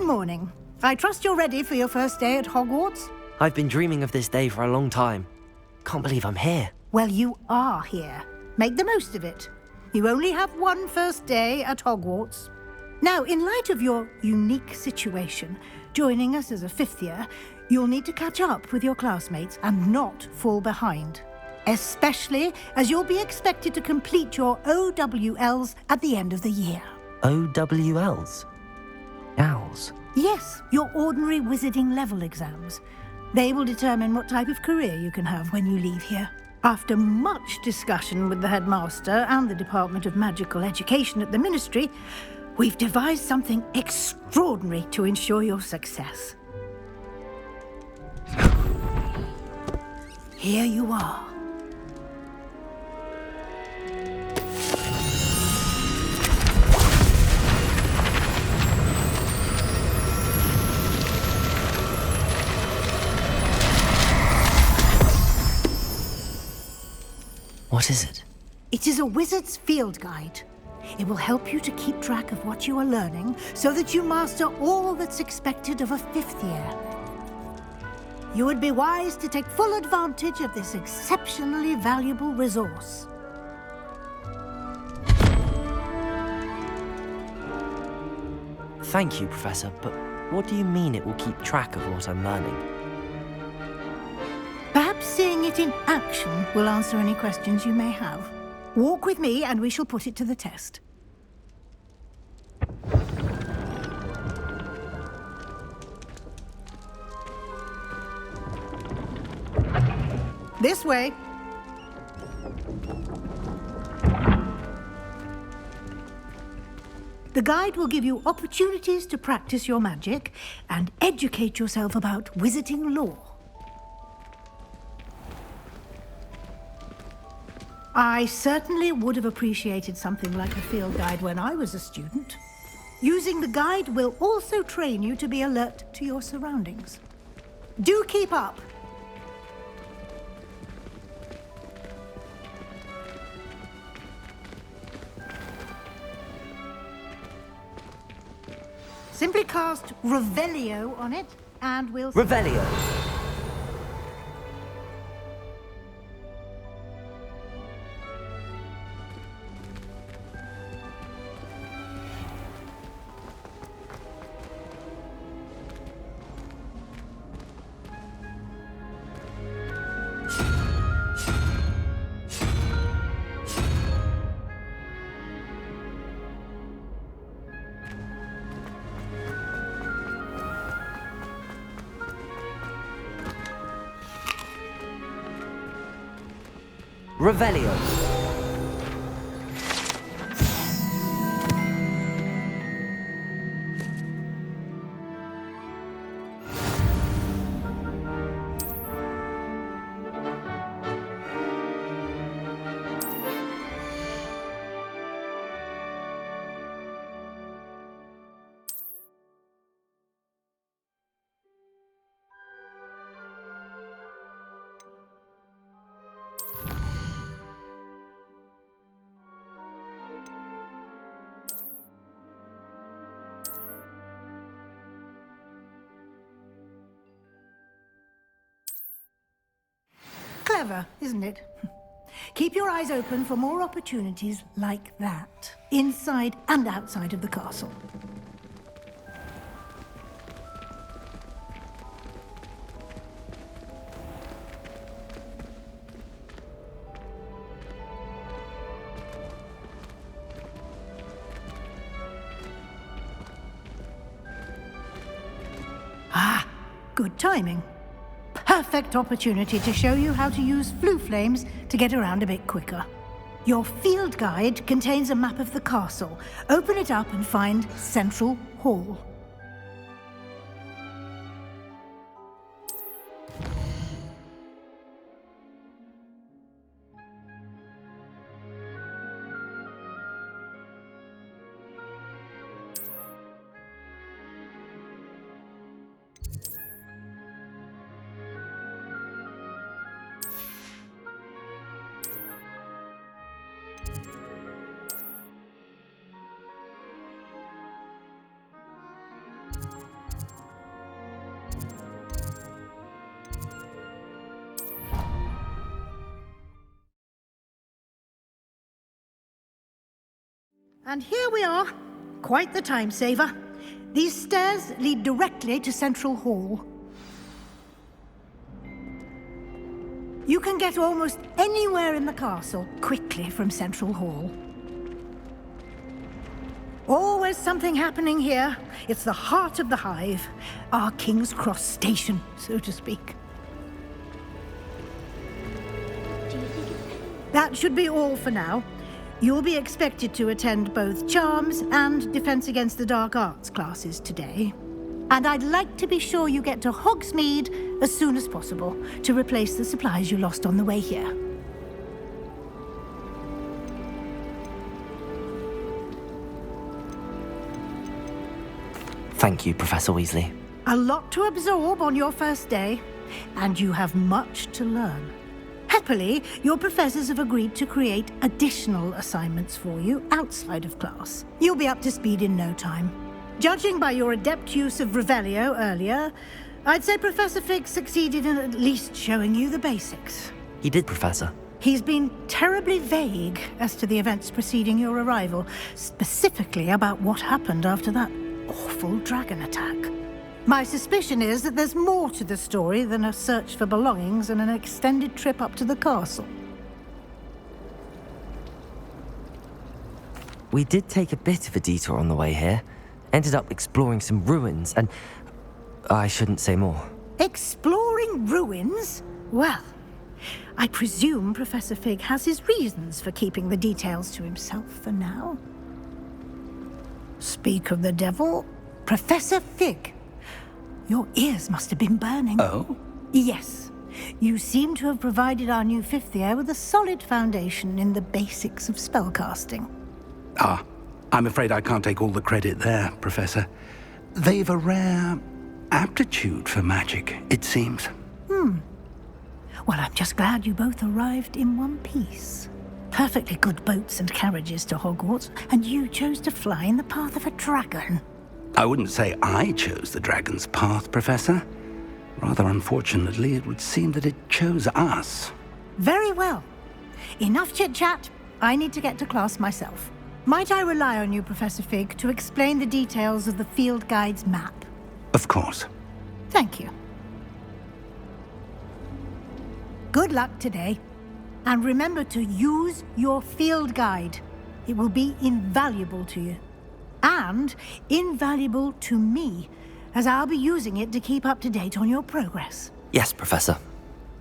morning. I trust you're ready for your first day at Hogwarts? I've been dreaming of this day for a long time. Can't believe I'm here. Well, you are here. Make the most of it. You only have one first day at Hogwarts. Now, in light of your unique situation, joining us as a fifth year, you'll need to catch up with your classmates and not fall behind. Especially as you'll be expected to complete your OWLs at the end of the year. OWLs? Owls? Yes, your ordinary wizarding level exams. They will determine what type of career you can have when you leave here. After much discussion with the headmaster and the Department of Magical Education at the Ministry, we've devised something extraordinary to ensure your success. Here you are. What is it? It is a wizard's field guide. It will help you to keep track of what you are learning so that you master all that's expected of a fifth year. You would be wise to take full advantage of this exceptionally valuable resource. Thank you, Professor, but what do you mean it will keep track of what I'm learning? Perhaps seeing it in action will answer any questions you may have. Walk with me and we shall put it to the test. This way. The guide will give you opportunities to practice your magic and educate yourself about wizarding lore. I certainly would have appreciated something like a field guide when I was a student. Using the guide will also train you to be alert to your surroundings. Do keep up! Simply cast Revelio on it, and we'll... Revelio! Revelio. Clever, isn't it? Keep your eyes open for more opportunities like that, inside and outside of the castle. Ah, good timing. Perfect opportunity to show you how to use flue flames to get around a bit quicker. Your field guide contains a map of the castle. Open it up and find Central Hall. And here we are. Quite the time saver. These stairs lead directly to Central Hall. You can get almost anywhere in the castle quickly from Central Hall. Always something happening here. It's the heart of the hive. Our King's Cross station, so to speak. That should be all for now. You'll be expected to attend both Charms and Defense Against the Dark Arts classes today. And I'd like to be sure you get to Hogsmeade as soon as possible to replace the supplies you lost on the way here. Thank you, Professor Weasley. A lot to absorb on your first day, and you have much to learn. Happily, your professors have agreed to create additional assignments for you outside of class. You'll be up to speed in no time. Judging by your adept use of Revelio earlier, I'd say Professor Fig succeeded in at least showing you the basics. He did, Professor. He's been terribly vague as to the events preceding your arrival, specifically about what happened after that awful dragon attack. My suspicion is that there's more to the story than a search for belongings and an extended trip up to the castle. We did take a bit of a detour on the way here. Ended up exploring some ruins and... I shouldn't say more. Exploring ruins? Well, I presume Professor Fig has his reasons for keeping the details to himself for now. Speak of the devil, Professor Fig. Your ears must have been burning. Oh? Yes. You seem to have provided our new fifth year with a solid foundation in the basics of spellcasting. Ah, I'm afraid I can't take all the credit there, Professor. They've a rare aptitude for magic, it seems. Well, I'm just glad you both arrived in one piece. Perfectly good boats and carriages to Hogwarts, and you chose to fly in the path of a dragon. I wouldn't say I chose the dragon's path, Professor. Rather unfortunately, it would seem that it chose us. Very well. Enough chit-chat. I need to get to class myself. Might I rely on you, Professor Fig, to explain the details of the field guide's map? Of course. Thank you. Good luck today. And remember to use your field guide. It will be invaluable to you. And invaluable to me, as I'll be using it to keep up to date on your progress. Yes, Professor.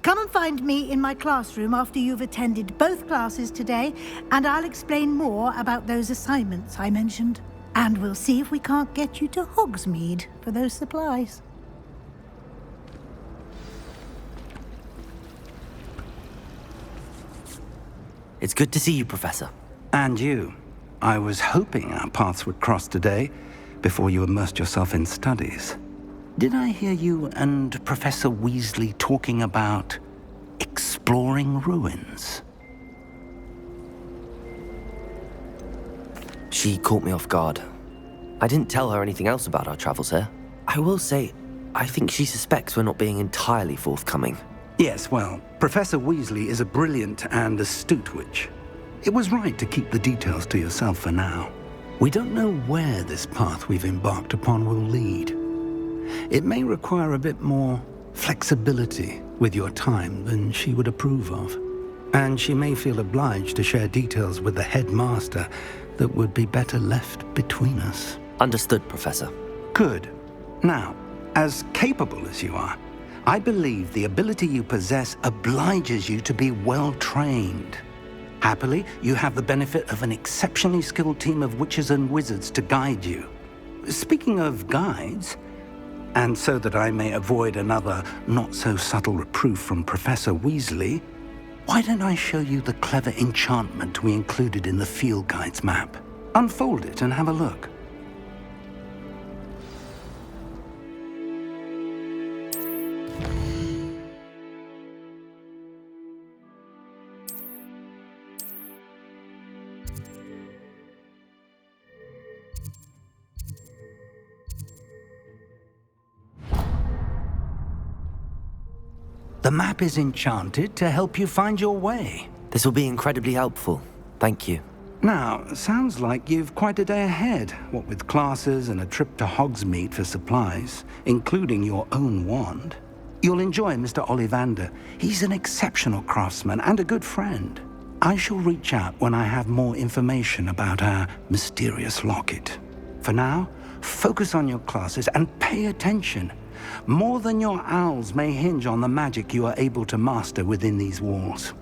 Come and find me in my classroom after you've attended both classes today, and I'll explain more about those assignments I mentioned. And we'll see if we can't get you to Hogsmeade for those supplies. It's good to see you, Professor. And you. I was hoping our paths would cross today, before you immersed yourself in studies. Did I hear you and Professor Weasley talking about exploring ruins? She caught me off guard. I didn't tell her anything else about our travels here. I will say, I think she suspects we're not being entirely forthcoming. Yes, well, Professor Weasley is a brilliant and astute witch. It was right to keep the details to yourself for now. We don't know where this path we've embarked upon will lead. It may require a bit more flexibility with your time than she would approve of. And she may feel obliged to share details with the headmaster that would be better left between us. Understood, Professor. Good. Now, as capable as you are, I believe the ability you possess obliges you to be well-trained. Happily, you have the benefit of an exceptionally skilled team of witches and wizards to guide you. Speaking of guides, and so that I may avoid another not-so-subtle reproof from Professor Weasley, why don't I show you the clever enchantment we included in the field guide's map? Unfold it and have a look. The map is enchanted to help you find your way. This will be incredibly helpful. Thank you. Now, sounds like you've quite a day ahead, what with classes and a trip to Hogsmeade for supplies, including your own wand. You'll enjoy Mr. Ollivander. He's an exceptional craftsman and a good friend. I shall reach out when I have more information about our mysterious locket. For now, focus on your classes and pay attention. More than your owls may hinge on the magic you are able to master within these walls.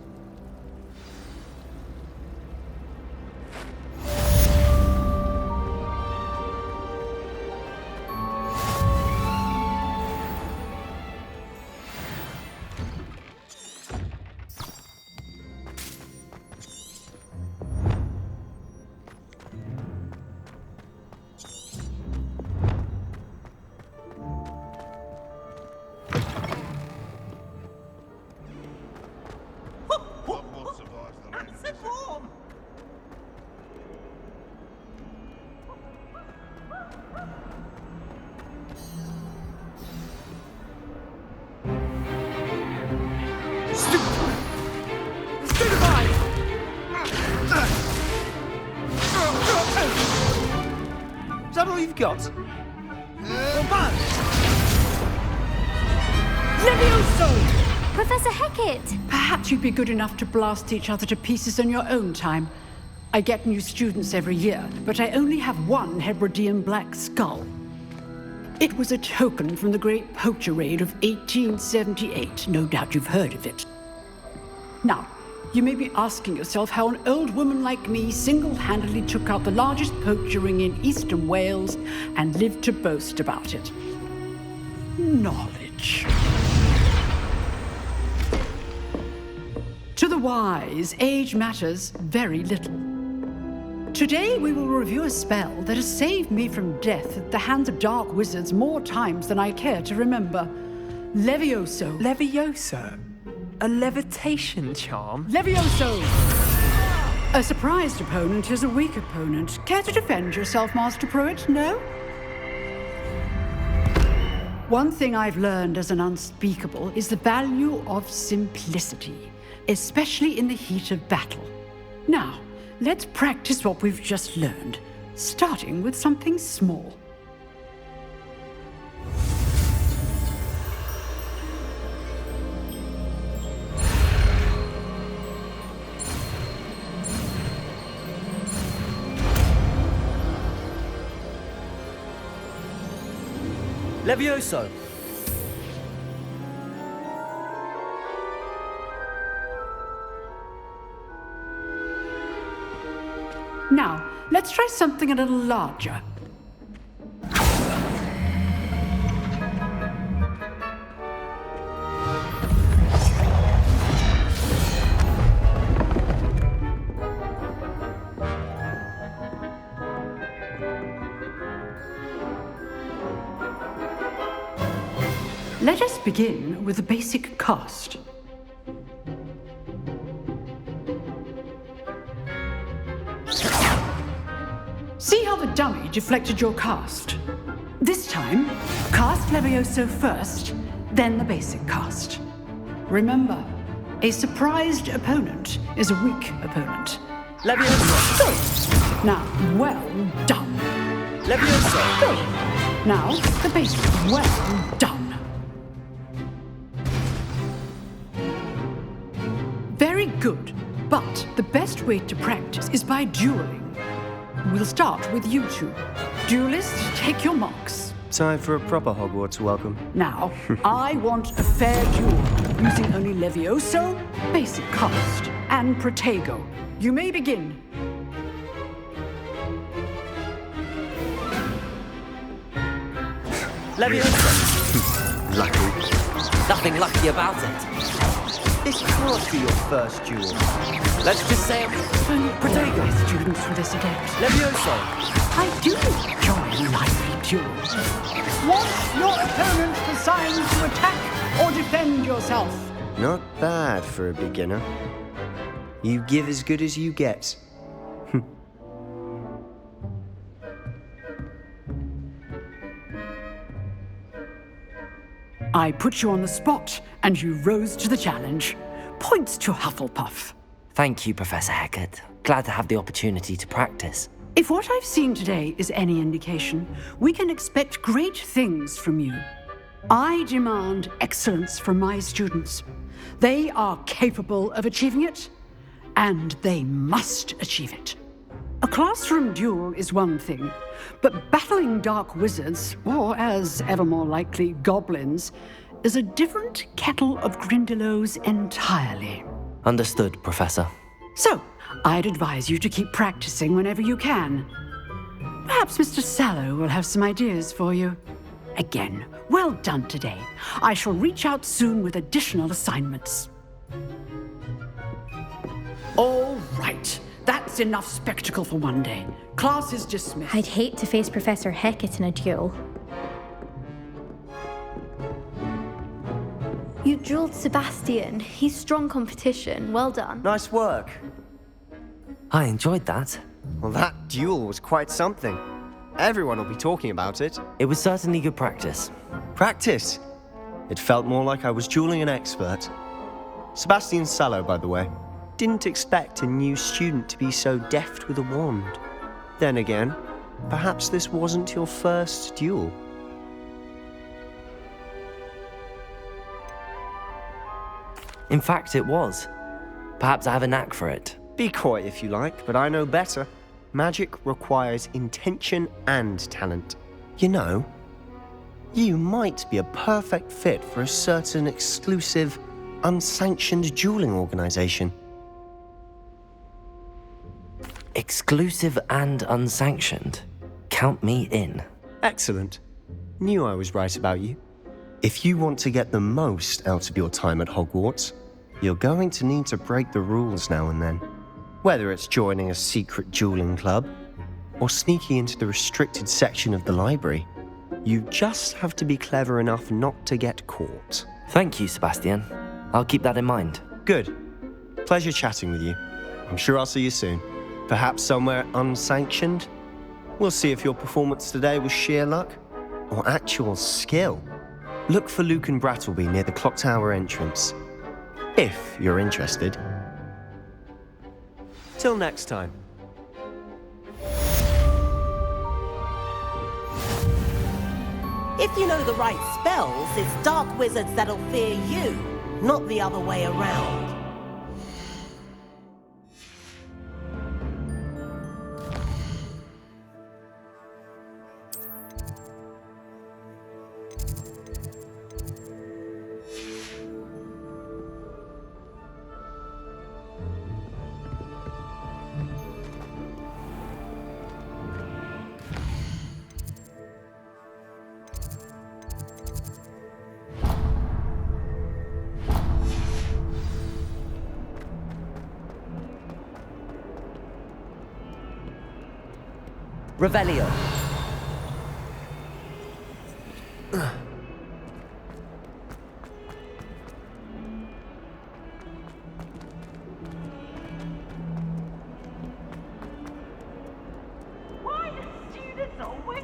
Is that all you've got? Levioso! Professor Hecat! Perhaps you'd be good enough to blast each other to pieces in your own time. I get new students every year, but I only have one Hebridean black skull. It was a token from the Great Poacher Raid of 1878. No doubt you've heard of it. Now, you may be asking yourself how an old woman like me single-handedly took out the largest poacher ring in eastern Wales and lived to boast about it. Knowledge. To the wise, age matters very little. Today we will review a spell that has saved me from death at the hands of dark wizards more times than I care to remember. Levioso. Levioso? A levitation charm? Levioso! A surprised opponent is a weak opponent. Care to defend yourself, Master Pruitt? No? One thing I've learned as an unspeakable is the value of simplicity, especially in the heat of battle. Now, let's practice what we've just learned, starting with something small. Levioso! Now, let's try something a little larger. Let us begin with the basic cast. See how the dummy deflected your cast? This time, cast Levioso first, then the basic cast. Remember, a surprised opponent is a weak opponent. Levioso! Good. Now, well done. Levioso! Good. Now, the basic. Well done. Very good, but the best way to practice is by dueling. We'll start with you two. Duelists, take your marks. Time for a proper Hogwarts welcome. Now, I want a fair duel, using only Levioso, basic cast, and Protego. You may begin. Levioso! Lucky. Nothing lucky about it. This can't be your first duel. Let's just say Only Protego students for this event. Levioso! I do enjoy lively duels. Want your opponent assigned to attack or defend yourself? Not bad for a beginner. You give as good as you get. I put you on the spot, and you rose to the challenge. Points to Hufflepuff. Thank you, Professor Hecat. Glad to have the opportunity to practice. If what I've seen today is any indication, we can expect great things from you. I demand excellence from my students. They are capable of achieving it, and they must achieve it. A classroom duel is one thing, but battling dark wizards, or as ever more likely, goblins, is a different kettle of Grindylows entirely. Understood, Professor. So, I'd advise you to keep practicing whenever you can. Perhaps Mr. Sallow will have some ideas for you. Again, well done today. I shall reach out soon with additional assignments. All right. That's enough spectacle for one day. Class is dismissed. I'd hate to face Professor Hecat in a duel. You dueled Sebastian. He's strong competition. Well done. Nice work. I enjoyed that. Well, that duel was quite something. Everyone will be talking about it. It was certainly good practice. Practice? It felt more like I was dueling an expert. Sebastian Sallow, by the way. Didn't expect a new student to be so deft with a wand. Then again, perhaps this wasn't your first duel. In fact, it was. Perhaps I have a knack for it. Be coy if you like, but I know better. Magic requires intention and talent. You know, you might be a perfect fit for a certain exclusive, unsanctioned dueling organization. Exclusive and unsanctioned. Count me in. Excellent. Knew I was right about you. If you want to get the most out of your time at Hogwarts, you're going to need to break the rules now and then. Whether it's joining a secret dueling club, or sneaking into the restricted section of the library, you just have to be clever enough not to get caught. Thank you, Sebastian. I'll keep that in mind. Good. Pleasure chatting with you. I'm sure I'll see you soon. Perhaps somewhere unsanctioned? We'll see if your performance today was sheer luck or actual skill. Look for Luke and Brattleby near the clock tower entrance, if you're interested. Till next time. If you know the right spells, it's dark wizards that'll fear you, not the other way around. Revelio. Why do students always...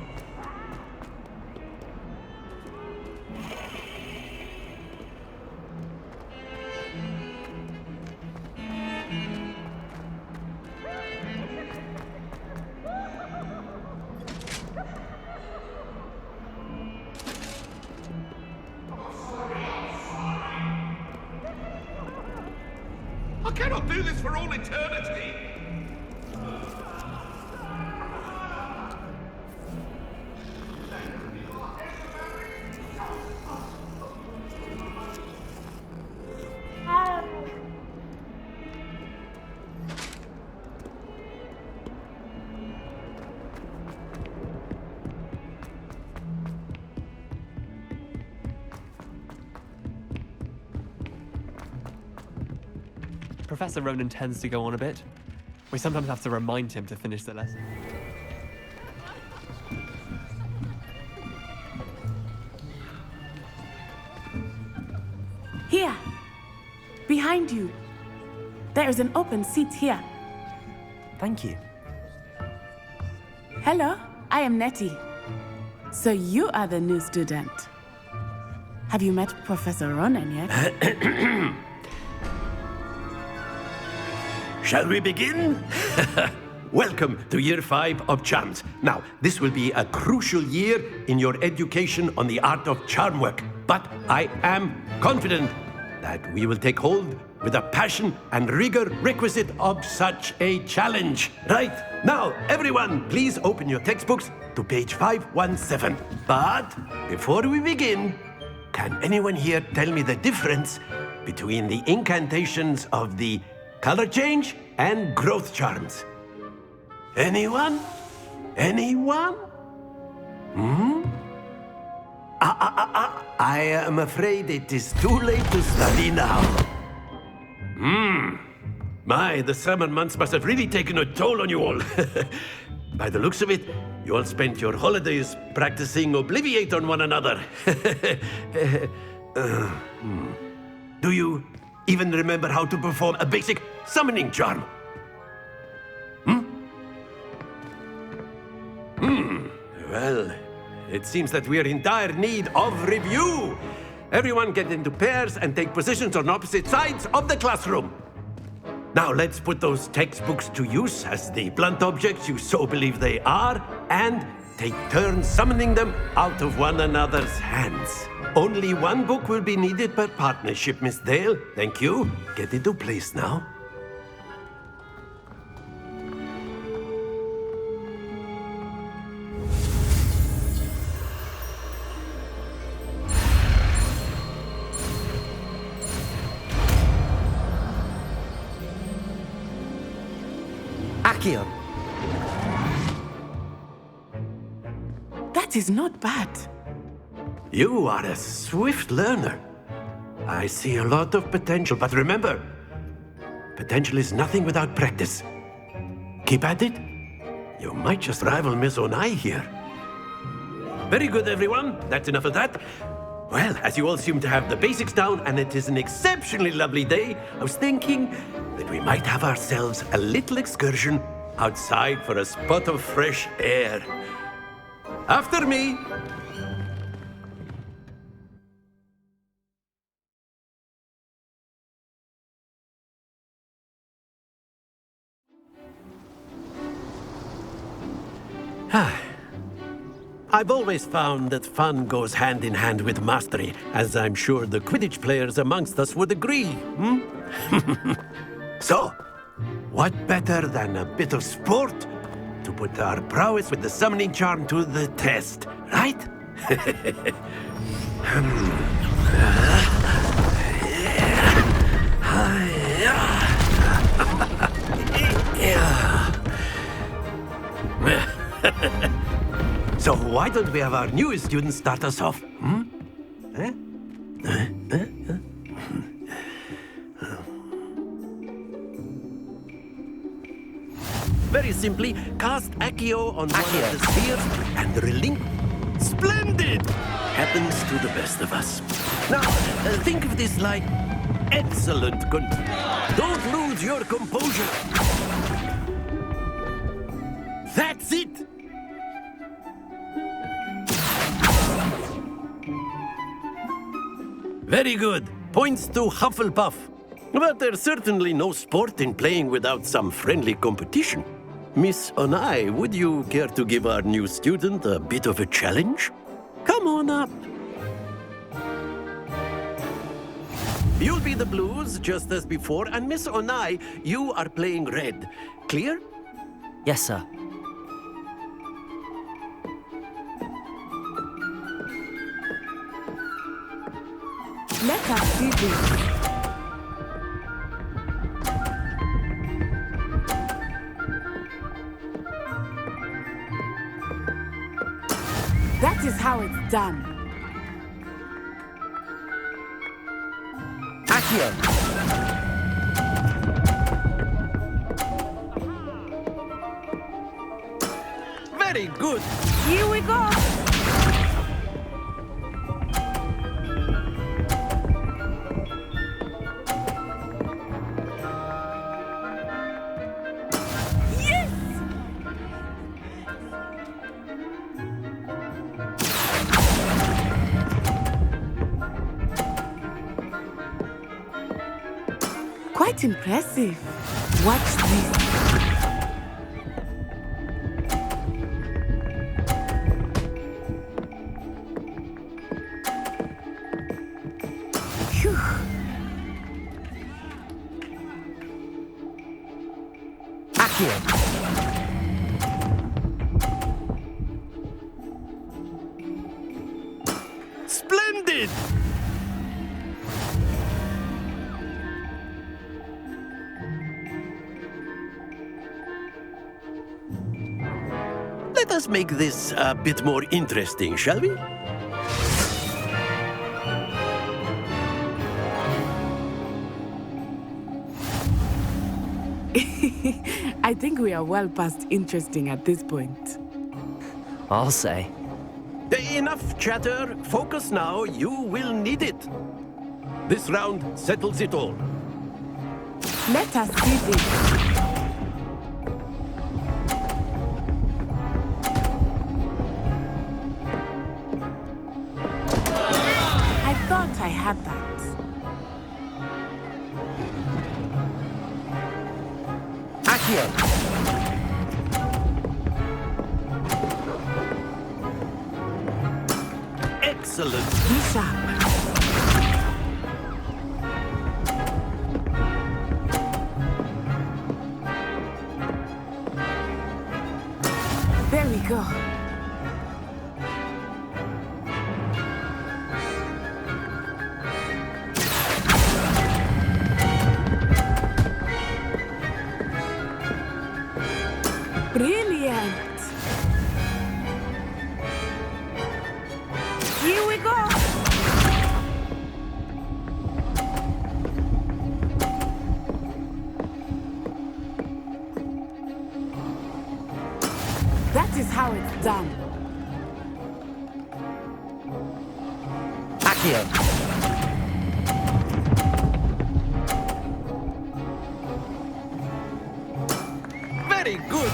I cannot do this for all eternity! Professor Ronan tends to go on a bit. We sometimes have to remind him to finish the lesson. Here, behind you. There is an open seat here. Thank you. Hello, I am Nettie. So you are the new student. Have you met Professor Ronan yet? Shall we begin? Welcome to Year 5 of Charms. Now, this will be a crucial year in your education on the art of charm work. But I am confident that we will take hold with the passion and rigor requisite of such a challenge. Right, now, everyone, please open your textbooks to page 517. But before we begin, can anyone here tell me the difference between the incantations of the color change and growth charms? Anyone? Anyone? I am afraid it is too late to study now. My, the summer months must have really taken a toll on you all. By the looks of it, you all spent your holidays practicing Obliviate on one another. Do you even remember how to perform a basic summoning charm? Well, it seems that we are in dire need of review. Everyone get into pairs and take positions on opposite sides of the classroom. Now let's put those textbooks to use as the blunt objects you so believe they are, and take turns summoning them out of one another's hands. Only one book will be needed per partnership, Miss Dale. Thank you. Get into place now. Accio! That is not bad. You are a swift learner. I see a lot of potential, but remember, potential is nothing without practice. Keep at it. You might just rival Miss Onai here. Very good, everyone. That's enough of that. Well, as you all seem to have the basics down, and it is an exceptionally lovely day, I was thinking that we might have ourselves a little excursion outside for a spot of fresh air. After me. I've always found that fun goes hand in hand with mastery, as I'm sure the Quidditch players amongst us would agree. So, what better than a bit of sport to put our prowess with the summoning charm to the test, right? So why don't we have our newest student start us off? Very simply, cast Accio on one of the spheres and relinquish. Splendid! Happens to the best of us. Now, think of this like excellent Don't lose your composure. That's it! Very good. Points to Hufflepuff. But there's certainly no sport in playing without some friendly competition. Miss Onai, would you care to give our new student a bit of a challenge? Come on up. You'll be the blues, just as before, and Miss Onai, you are playing red. Clear? Yes, sir. Let us see this. That is how it's done. Accio! Very good. Here we go. Quite impressive. Watch this. Phew. Accio! Splendid! Let us make this a bit more interesting, shall we? I think we are well past interesting at this point. I'll say. Enough chatter. Focus now. You will need it. This round settles it all. Let us see this. I thought I had that. Accio! Excellent. Be sharp. There we go. Brilliant. Here we go. That is how it's done. Accio! Very good.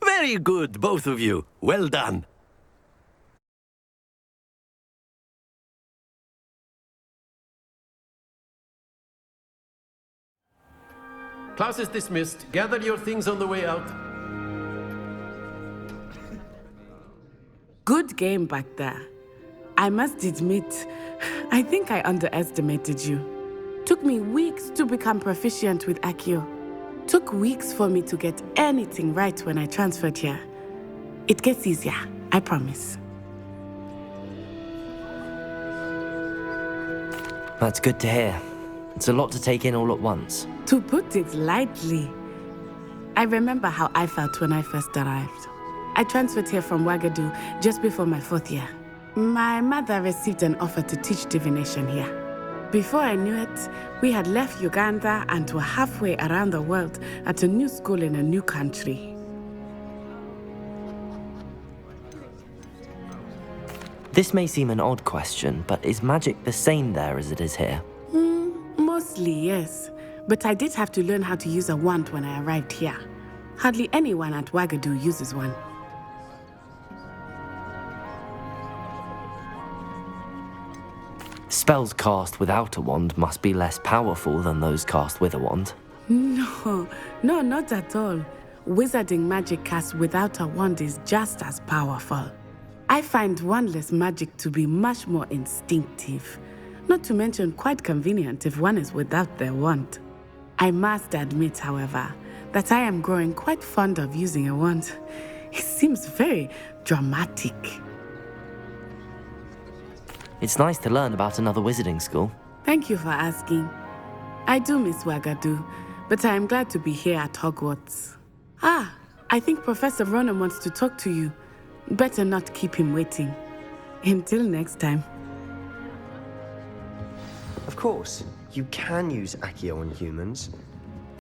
Very good, both of you. Well done. Class is dismissed. Gather your things on the way out. Good game back there. I must admit, I think I underestimated you. Took me weeks to become proficient with Accio. Took weeks for me to get anything right when I transferred here. It gets easier, I promise. That's good to hear. It's a lot to take in all at once. To put it lightly, I remember how I felt when I first arrived. I transferred here from Ouagadougou just before my 4th year. My mother received an offer to teach divination here. Before I knew it, we had left Uganda and were halfway around the world at a new school in a new country. This may seem an odd question, but is magic the same there as it is here? Mostly, yes. But I did have to learn how to use a wand when I arrived here. Hardly anyone at Ouagadougou uses one. Spells cast without a wand must be less powerful than those cast with a wand. No, not at all. Wizarding magic cast without a wand is just as powerful. I find wandless magic to be much more instinctive. Not to mention quite convenient if one is without their wand. I must admit, however, that I am growing quite fond of using a wand. It seems very dramatic. It's nice to learn about another wizarding school. Thank you for asking. I do miss Ouagadougou, but I am glad to be here at Hogwarts. I think Professor Ronan wants to talk to you. Better not keep him waiting. Until next time. Of course, you can use Accio on humans,